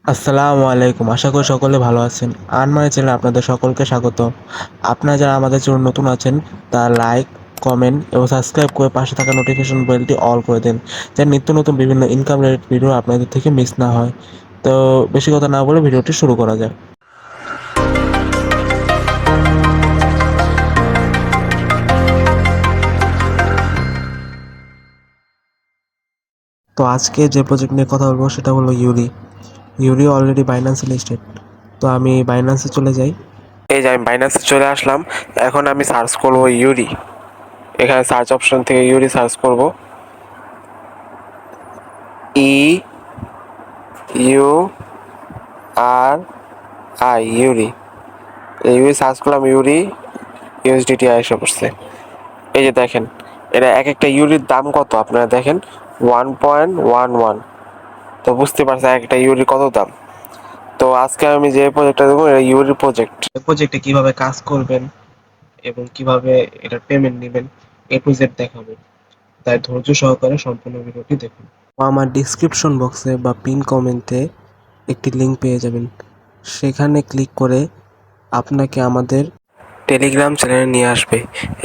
আসসালামু আলাইকুম। আশা করি সকলে ভালো আছেন। আনমাই চ্যানেলে আপনাদের সকলকে স্বাগত। আপনারা যারা আমাদের চ্যানেলে নতুন আছেন তারা লাইক, কমেন্ট এবং সাবস্ক্রাইব করে পাশে থাকা নোটিফিকেশন বেলটি অল করে দেন, যেন নিত্য নতুন বিভিন্ন ইনকাম রিলেটেড ভিডিও আপনাদের থেকে মিস না হয়। তো বেশি কথা না বলে ভিডিওটি শুরু করা যাক। তো আজকে যে প্রজেক্ট নিয়ে কথা বলবো সেটা হলো ইউরি। ইউরি অলরেডি বাইন্যান্সে লিস্টেড। তো আমি বাইন্যান্সে চলে যাই। এই যে আমি বাইন্যান্সে চলে আসলাম। এখন আমি সার্চ করবো ইউরি। এখানে সার্চ অপশন থেকে ইউরি সার্চ করব। E U R I EURI. EURI search করলাম, ইউরি ইউএসডিটি এসে পড়ছে। এই যে দেখেন, এটা এক একটা ইউরির দাম কত আপনারা দেখেন, 1.11। তো বুঝতে পারছেন এক একটা ইউরির কত দাম। তো আজকে আমি যে প্রজেক্টটা দেবো এটা ইউরি প্রজেক্ট। এই প্রজেক্টে কিভাবে কাজ করবেন এবং কিভাবে এটার পেমেন্ট নেবেন এ টু জেড দেখাবো। তাই ধৈর্য সহকারে সম্পূর্ণ ভিডিওটি দেখুন। আমার ডিসক্রিপশন বক্সে বা পিন কমেন্টে একটি লিঙ্ক পেয়ে যাবেন। সেখানে ক্লিক করে আপনাকে আমাদের টেলিগ্রাম চ্যানেলে নিয়ে আসবে।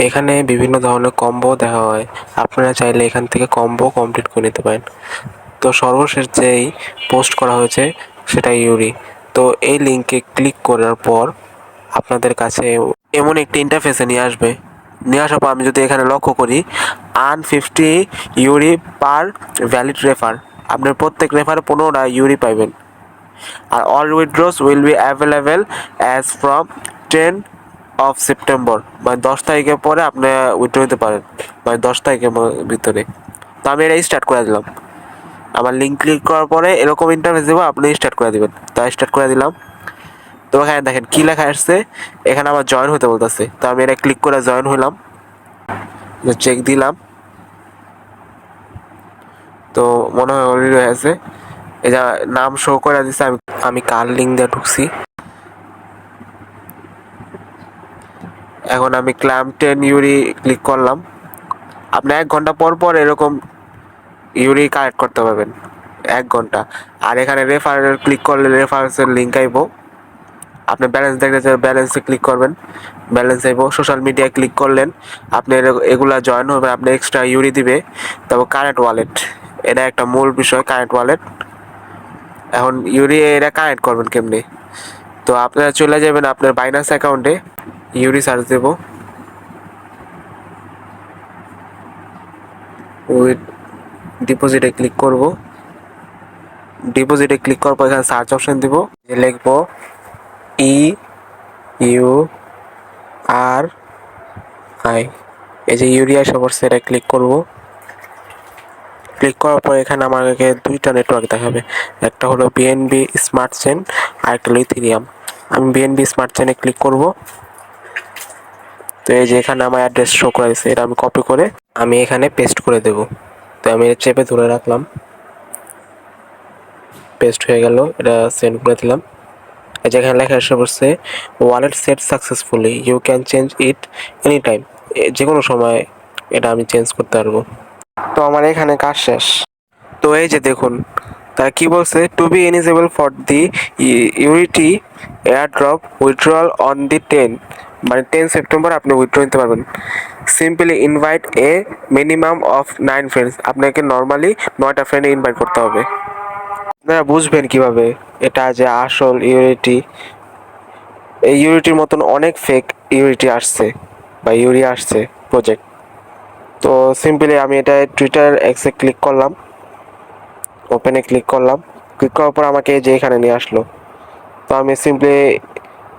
এখানে বিভিন্ন ধরনের কম্বো দেখা হয়। আপনারা চাইলে এখান থেকে কম্বো কমপ্লিট করে নিতে পারেন। তো সর্বশেষ যেই পোস্ট করা হয়েছে সেটা ইউরি। তো এই লিঙ্কে ক্লিক করার পর আপনাদের কাছে এমন একটি ইন্টারফেসে নিয়ে আসবে। নিয়ে আসার পর আমি যদি এখানে লক্ষ্য করি, 150 ইউরি পার ভ্যালিড রেফার, আপনার প্রত্যেক রেফারে 15টা ইউরি পাইবেন। আর all withdraws will be available as from 10 of September, মানে 10 তারিখের পরে আপনি উইথড্র নিতে পারেন, মানে 10 তারিখের ভিতরে। তো আমি এটাই স্টার্ট করে দিলাম। আমার লিঙ্ক ক্লিক করার পরে এরকম ইন্টারফেস দেবো, আপনি স্টার্ট করে দিবেন। তাই স্টার্ট করে দিলাম। তো এখানে দেখেন কি লেখা আসছে, এখানে আমার জয়েন হতে বলতেছে। তো আমি এটা ক্লিক করে জয়েন হইলাম, চেক দিলাম। তো মনে হয় অলরেডি হয়ে আছে। এই যা নাম শো করে দিচ্ছে, আমি কার লিঙ্ক দিয়ে ঢুকছি। এখন আমি ক্লাম 10 ইউরি ক্লিক করলাম। আপনি 1 ঘন্টা পর পর এরকম ইউরি কালেক্ট করতে পারবেন, 1 ঘন্টা। আর এখানে রেফারেল ক্লিক করলে রেফারেন্সের লিঙ্ক আইব। আপনি ব্যালেন্স দেখতে চাই, ব্যালেন্সে ক্লিক করবেন, ব্যালেন্স আইব। সোশ্যাল মিডিয়ায় ক্লিক করলেন, আপনি এগুলা জয়েন হবে, আপনি এক্সট্রা ইউরি দিবে। তারপর কারেন্ট ওয়ালেট, এটা একটা মূল বিষয়, কারেন্ট ওয়ালেট। এখন ইউরি এটা কানেক্ট করবেন কেমনি? তো আপনারা চলে যাবেন আপনার বাইন্যান্স অ্যাকাউন্টে, ইউরি সার্চ দেব, উইথ ডিপোজিটে ক্লিক করব। ডিপোজিটে ক্লিক করার পর এখানে সার্চ অপশন দিব, লিখবো ই ইউ আর আই। এই যে ইউরি আইসা পড়ছে, এটা ক্লিক করব। ক্লিক করার পর এখানে আমাকে দুইটা নেটওয়ার্ক দেখাবে, একটা হলো বিএনবি স্মার্ট চেন আর একটা হলো ইথেরিয়াম। আমি বিএনবি স্মার্ট চেনে ক্লিক করব। তো এই যে এখানে আমার অ্যাড্রেস শো করেছে, এটা আমি কপি করে আমি এখানে পেস্ট করে দেব। তো আমি চেপে ধরে রাখলাম, পেস্ট হয়ে গেল, এটা সেন্ড করে দিলাম। এই যে এখানে লেখা এসে পড়ছে wallet set successfully, you can change it any time. যে কোনো সময় এটা আমি চেঞ্জ করতে পারবো। তো আমার এখানে কাজ শেষ। তো এই যে দেখুন তারা কি বলছে, to be eligible for the Eurite airdrop withdrawal on the 10, মানে 10 সেপ্টেম্বর আপনি উইথড্র নিতে পারবেন। Simply invite a minimum of 9 friends, আপনাকে নর্মালি 9টা ফ্রেন্ডে ইনভাইট করতে হবে। আপনারা বুঝবেন কিভাবে এটা যে আসল ইউরিটি। এই ইউরিটির মতন অনেক ফেক ইউরিটি আসছে বা ইউরি আসছে প্রজেক্ট। তো সিম্পলি আমি এটা টুইটার এক্সে ক্লিক করলাম, ওপেনে ক্লিক করলাম। ক্লিক করার পর আমাকে যে এখানে নিয়ে আসলো। তো আমি সিম্পলি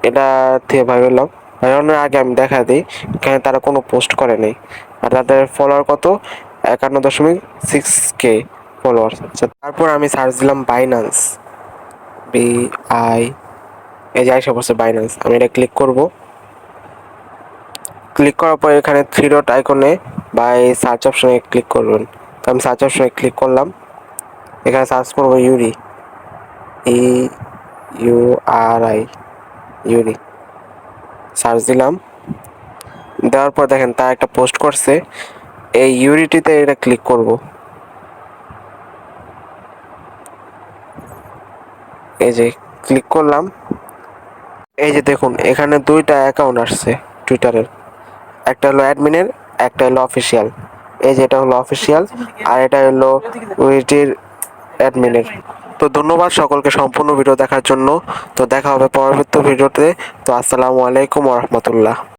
এটা থেকে ভাইরালাম। ভাইরানোর আগে আমি দেখা দিই এখানে তারা কোনো পোস্ট করে নেই। আর তাদের ফলোয়ার কত, 51.6K ফলোয়ার। আচ্ছা, তারপর আমি সার্চ দিলাম বাইন্যান্স, BI। এই যে আইসা পড়ছে বাইন্যান্স, আমি এটা ক্লিক করব। ক্লিক করার পর এখানে 3 ডট আইকনে বা এই সার্চ অপশনে ক্লিক করবেন। তো আমি সার্চ অপশনে ক্লিক করলাম, এখানে সার্চ করবো ইউরি, EURI, ইউরি সার্চ দিলাম। দেওয়ার পর দেখেন তার একটা পোস্ট করছে, এই ইউরিটিতে এটা ক্লিক করব। এই যে ক্লিক করলাম, এই যে দেখুন এখানে দুইটা অ্যাকাউন্ট আসছে টুইটারের, একটা হলো অ্যাডমিনের, একটা হলো অফিসিয়াল। এই যে এটা হলো অফিসিয়াল আর এটা হলো উইটির অ্যাডমিনের। তো ধন্যবাদ সকলকে সম্পূর্ণ ভিডিও দেখার জন্য। তো দেখা হবে পরবর্তী ভিডিওতে। তো আসসালামু আলাইকুম ওয়া রাহমাতুল্লাহ।